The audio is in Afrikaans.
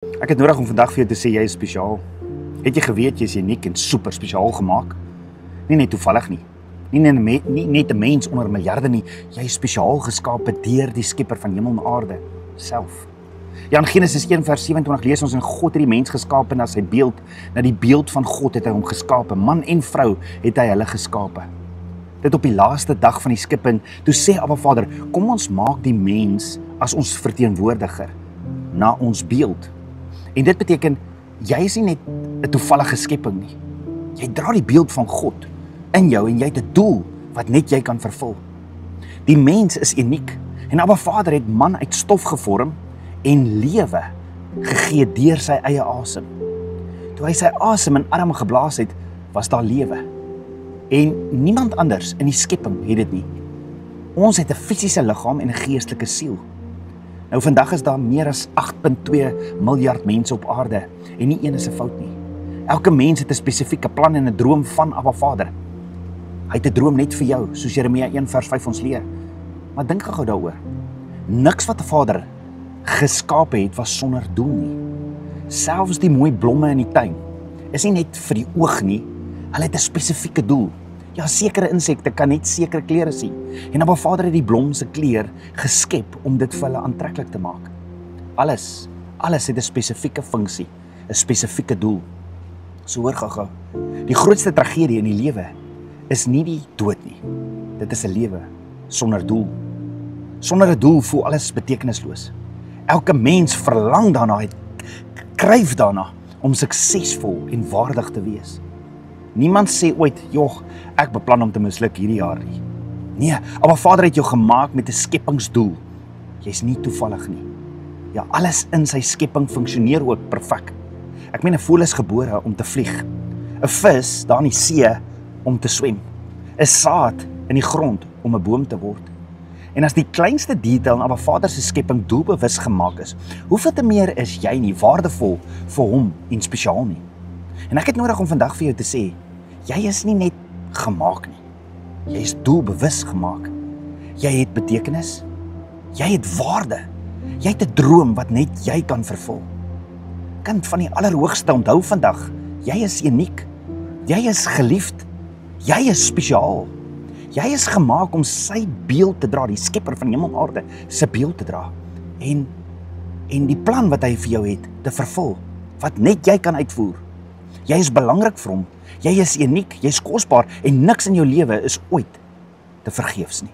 Ek het nodig om vandag vir jou te sê jy is spesiaal. Het jy geweet jy is uniek en super spesiaal gemaak? Nie net toevallig nie. Nie net 'n mens onder miljarde nie. Jy is spesiaal geskape deur die Skepper van hemel en aarde self. Ja, in Genesis 1:27 lees ons en God het die mens geskape na sy beeld, na die beeld van God het hy hom geskape. Man en vrou het hy hulle geskape. Dit op die laaste dag van die skepping, toe sê Abba Vader, kom ons maak die mens as ons verteenwoordiger na ons beeld. En dit beteken, jy is nie net 'n toevallige skepping nie. Jy dra die beeld van God in jou en jy het 'n doel wat net jy kan vervul. Die mens is uniek en Abba Vader het man uit stof gevorm en lewe gegee deur sy eie asem. Toe hy sy asem in Adam geblaas het, was daar lewe. En niemand anders in die skepping het dit nie. Ons het 'n fisiese liggaam en 'n geestelike siel. Nou vandag is daar meer as 8.2 miljard mense op aarde en nie een is 'n fout nie. Elke mens het 'n spesifieke plan en 'n droom van Abba Vader. Hy het 'n droom net vir jou, soos Jeremia 1:5 ons leer. Maar dink gou daaroor. Niks wat 'n Vader geskape het was sonder doel nie. Selfs die mooi blomme in die tuin is nie net vir die oog nie, hulle het 'n spesifieke doel. Ja, sekere insekte kan net sekere kleure sien. En Abba Vader het die blom se kleur geskep om dit vir hulle aantreklik te maak. Alles het 'n spesifieke funksie, 'n spesifieke doel. So hoor gou-gou. Die grootste tragedie in die lewe is nie die dood nie. Dit is 'n lewe sonder doel. Sonder 'n doel voel alles betekenisloos. Elke mens verlang daarna, kryf daarna om suksesvol en waardig te wees. Niemand sê ooit, "Jog, ek beplan om te misluk hierdie jaar nie." Nee, Abba Vader het jou gemaak met 'n skepingsdoel. Jy's nie toevallig nie. Ja, alles in sy skepping funksioneer ook perfek. Ek meen 'n voël is gebore om te vlieg. 'n Vis daar in die see om te swem. 'n Saad in die grond om 'n boom te word. En as die kleinste detail in Abba Vader se skepping doelbewus gemaak is, hoeveel te meer is jy nie waardevol vir hom en spesiaal nie. En ek het nodig om vandag vir jou te sê, jy is nie net gemaak nie. Jy is doelbewus gemaak. Jy het betekenis. Jy het waarde. Jy het 'n droom wat net jy kan vervul. Kind van die Allerhoogste, onthou vandag, jy is uniek. Jy is geliefd. Jy is spesiaal. Jy is gemaak om sy beeld te dra, die Skepper van hemel en aarde se beeld te dra. En die plan wat hy vir jou het, te vervul, wat net jy kan uitvoer. Jy is belangrik vir hom. Jy is uniek, jy is kosbaar en niks in jou lewe is ooit te vergeefs nie.